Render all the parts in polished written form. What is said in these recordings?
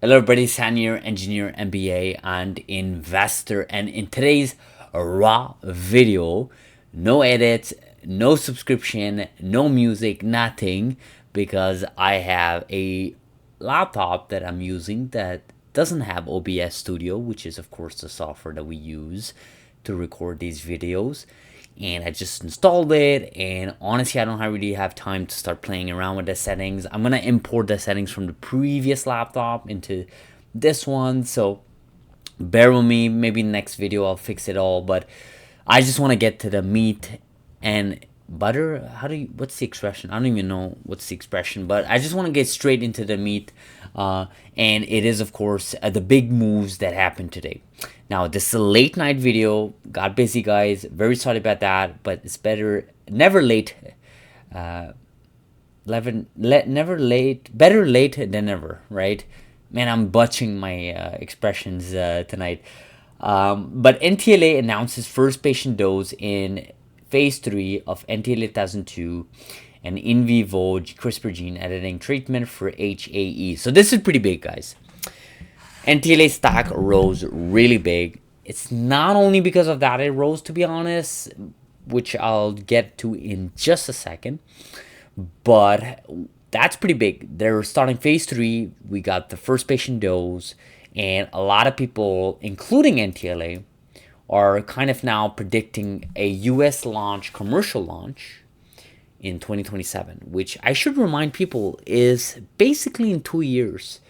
Hello everybody, San here, engineer, MBA, and investor. And in today's raw video, no edits, no subscription, no music, nothing, because I have a laptop that I'm using that doesn't have OBS Studio, which is of course the software that we use to record these videos. And I just installed it, and honestly I don't really have time to start playing around with the settings. I'm gonna import the settings from the previous laptop into this one, so bear with me. Maybe next video I'll fix it all, but I just want to get to the meat and butter. What's the expression? I don't even know what's the expression, but I just want to get straight into the meat. And it is, of course, the big moves that happened today. Now, this is a late night video. Got busy, guys. Very sorry about that, but it's never late. Never late. Better late than never, right? Man, I'm butchering my expressions tonight. But NTLA announces first patient dose in phase 3 of NTLA 2002, an in vivo CRISPR gene editing treatment for HAE. So this is pretty big, guys. NTLA stock rose really big. It's not only because of that it rose, to be honest, which I'll get to in just a second, but that's pretty big. They're starting phase 3. We got the first patient dose, and a lot of people, including NTLA, are kind of now predicting a US launch, commercial launch in 2027, which I should remind people is basically in 2 years.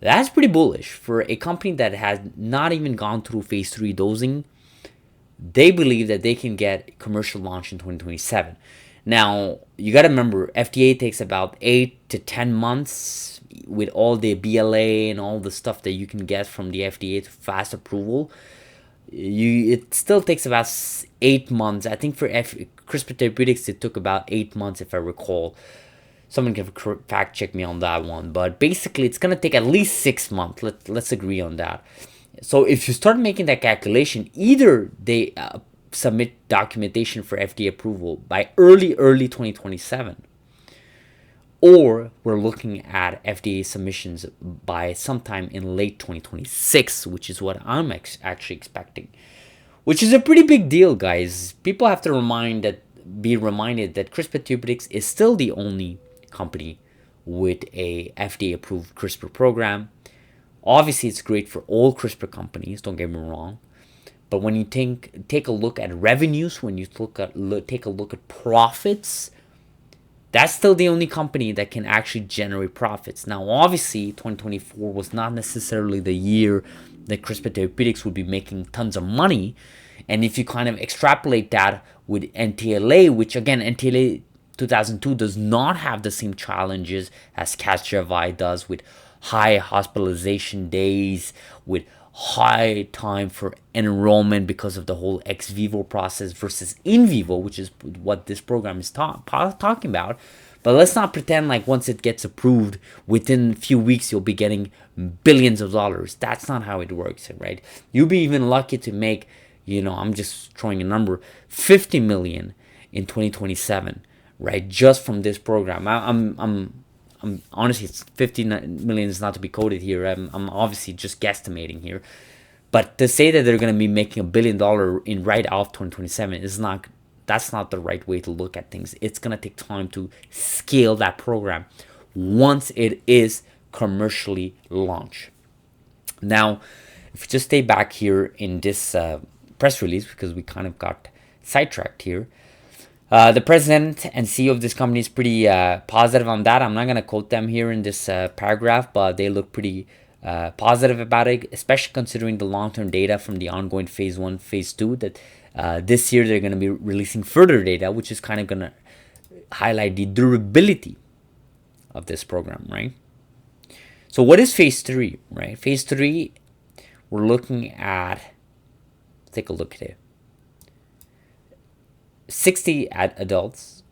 That's pretty bullish for a company that has not even gone through phase 3 dosing. They believe that they can get commercial launch in 2027. Now, you got to remember, FDA takes about 8 to 10 months with all the BLA and all the stuff that you can get from the FDA to fast approval. It still takes about 8 months. I think for CRISPR Therapeutics, it took about 8 months, if I recall. Someone can fact check me on that one. But basically, it's going to take at least 6 months. Let's agree on that. So if you start making that calculation, either they submit documentation for FDA approval by early 2027, or we're looking at FDA submissions by sometime in late 2026, which is what I'm actually expecting, which is a pretty big deal, guys. People have to be reminded that CRISPR Therapeutics is still the only company with a FDA approved CRISPR program. Obviously, it's great for all CRISPR companies, don't get me wrong. But when you take a look at revenues, when you take a look at profits, that's still the only company that can actually generate profits. Now, obviously, 2024 was not necessarily the year that CRISPR Therapeutics would be making tons of money. And if you kind of extrapolate that with NTLA, which again, NTLA 2002 does not have the same challenges as Casgevy does, with high hospitalization days, with high time for enrollment because of the whole ex vivo process versus in vivo, which is what this program is talking about. But let's not pretend like once it gets approved, within a few weeks you'll be getting billions of dollars. That's not how it works, right? You'll be even lucky to make, I'm just throwing a number, 50 million in 2027, right? Just from this program. I'm honestly, it's 50 million is not to be quoted here. I'm obviously just guesstimating here, but to say that they're going to be making $1 billion in right off 2027 that's not the right way to look at things. It's going to take time to scale that program once it is commercially launched. Now, if you just stay back here in this press release, because we kind of got sidetracked here, the president and CEO of this company is pretty positive on that. I'm not going to quote them here in this paragraph, but they look pretty positive about it, especially considering the long-term data from the ongoing phase 1, phase 2, that this year they're going to be releasing further data, which is kind of going to highlight the durability of this program, right? So what is phase 3, right? Phase 3, we're looking at, take a look at it. 60 adults,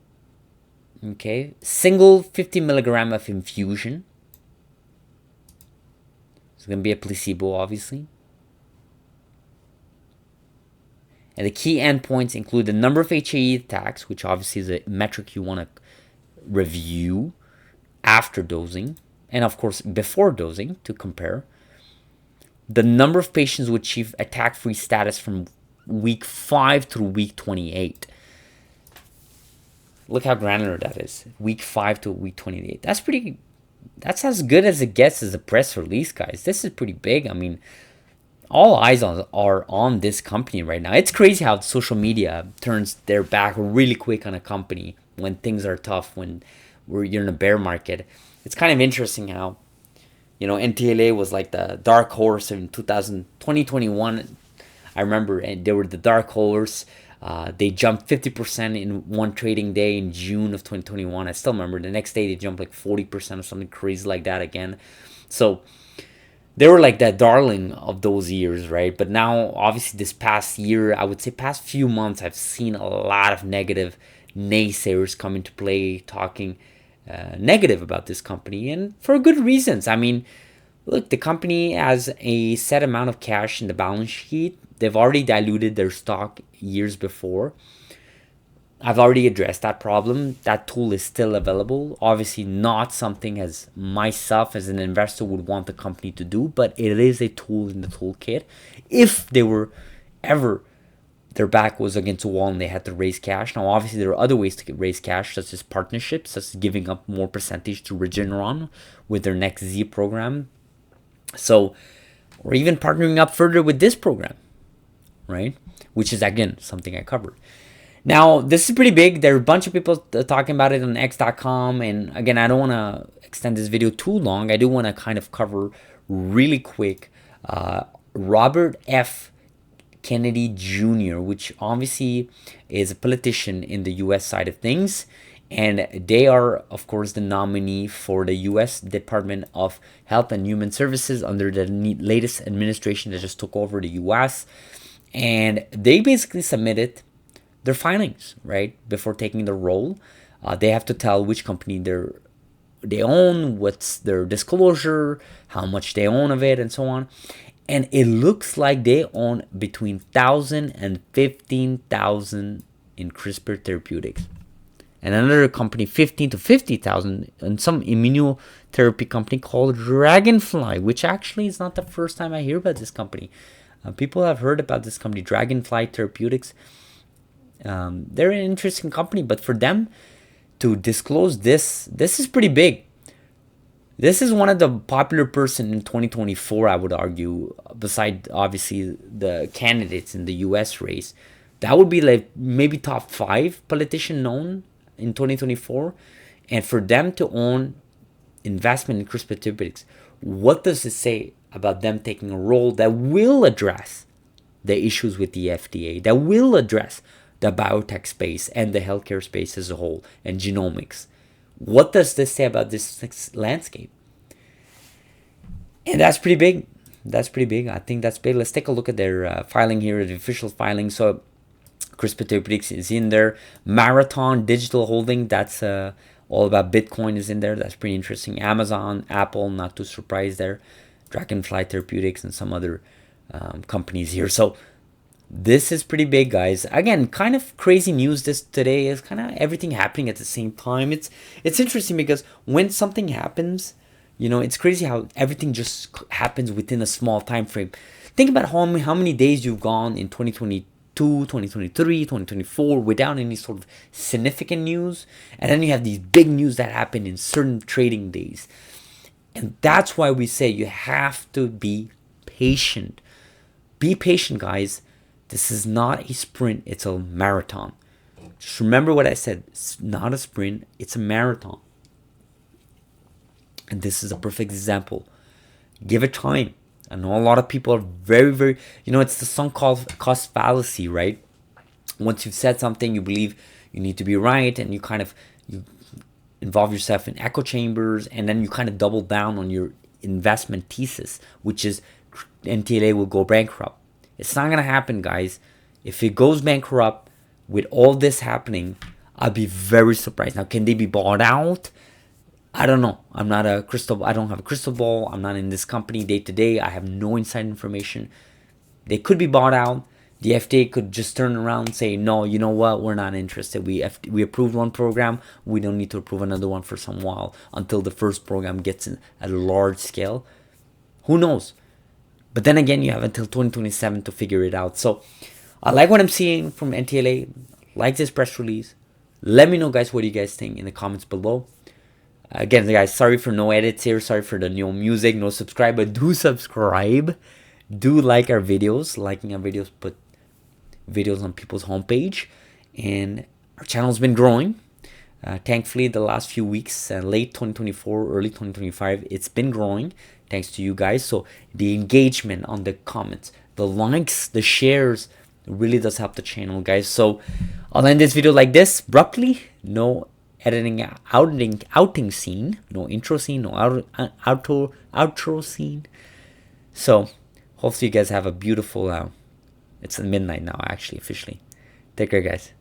okay, single 50 milligram of infusion. It's going to be a placebo, obviously. And the key endpoints include the number of HAE attacks, which obviously is a metric you want to review after dosing, and of course before dosing to compare, the number of patients who achieve attack-free status from week 5 through week 28. Look how granular that is. Week 5 to week 28. That's as good as it gets as a press release, guys. This is pretty big. I mean, all eyes are on this company right now. It's crazy how social media turns their back really quick on a company when things are tough, when you're in a bear market. It's kind of interesting how, NTLA was like the dark horse in 2021. I remember, and they were the dark horse. They jumped 50% in one trading day in June of 2021. I still remember the next day they jumped like 40% or something crazy like that again. So they were like that darling of those years, right? But now, obviously, this past year, I would say past few months, I've seen a lot of negative naysayers come into play, talking negative about this company, and for good reasons. I mean, look, the company has a set amount of cash in the balance sheet. They've already diluted their stock years before. I've already addressed that problem. That tool is still available. Obviously, not something as myself as an investor would want the company to do, but it is a tool in the toolkit. If they were ever, their back was against a wall and they had to raise cash. Now, obviously, there are other ways to raise cash, such as partnerships, such as giving up more percentage to Regeneron with their next Z program. So, or even partnering up further with this program, right? Which is, again, something I covered. Now, this is pretty big. There are a bunch of people talking about it on x.com. And again, I don't want to extend this video too long. I do want to kind of cover really quick Robert F. Kennedy Jr., which obviously is a politician in the U.S. side of things. And they are, of course, the nominee for the U.S. Department of Health and Human Services under the latest administration that just took over the U.S. And they basically submitted their filings, right, before taking the role. They have to tell which company they own, what's their disclosure, how much they own of it, and so on. And it looks like they own between 1,000 and 15,000 in CRISPR Therapeutics. And another company, 15 to 50,000, and some immunotherapy company called Dragonfly, which actually is not the first time I hear about this company. People have heard about this company, Dragonfly Therapeutics. They're an interesting company, but for them to disclose this is pretty big. This is one of the popular person in 2024, I would argue, beside obviously the candidates in the US race. That would be like maybe top 5 politician known in 2024. And for them to own investment in CRISPR Therapeutics, what does it say about them taking a role that will address the issues with the FDA, that will address the biotech space and the healthcare space as a whole, and genomics? What does this say about this landscape? And that's pretty big. That's pretty big. I think that's big. Let's take a look at their filing here, the official filing. So CRISPR Therapeutics is in there. Marathon Digital Holding, that's all about Bitcoin, is in there. That's pretty interesting. Amazon, Apple, not too surprised there. Dragonfly Therapeutics and some other companies here. So this is pretty big, guys. Again, kind of crazy news this today. Is kind of everything happening at the same time. It's interesting because when something happens, it's crazy how everything just happens within a small time frame. Think about how many days you've gone in 2022, 2023, 2024 without any sort of significant news, and then you have these big news that happen in certain trading days. And that's why we say you have to be patient. Be patient, guys. This is not a sprint, it's a marathon. Just remember what I said. It's not a sprint, it's a marathon. And this is a perfect example. Give it time. I know a lot of people are very, very, it's the sunk cost fallacy, right? Once you've said something, you believe you need to be right, and you involve yourself in echo chambers, and then you kind of double down on your investment thesis, which is NTLA will go bankrupt. It's not going to happen, guys. If it goes bankrupt with all this happening, I'd be very surprised. Now, can they be bought out? I don't know. I don't have a crystal ball. I'm not in this company day to day. I have no inside information. They could be bought out. the FDA could just turn around and say, no, you know what, we're not interested. We approved one program, we don't need to approve another one for some while until the first program gets in at a large scale. Who knows? But then again, you have until 2027 to figure it out. So I like what I'm seeing from NTLA. Like this press release. Let me know, guys, what you guys think in the comments below. Again, guys, sorry for no edits here. Sorry for the no music, no subscribe. But do subscribe. Do like our videos. Liking our videos put videos on people's homepage. And our channel's been growing. Thankfully, the last few weeks, late 2024, early 2025, it's been growing thanks to you guys. So the engagement on the comments, the likes, the shares really does help the channel, guys. So I'll end this video like this, abruptly. No editing, outing scene, no intro scene, no outro scene. So hopefully you guys have a beautiful, it's midnight now, actually, officially. Take care, guys.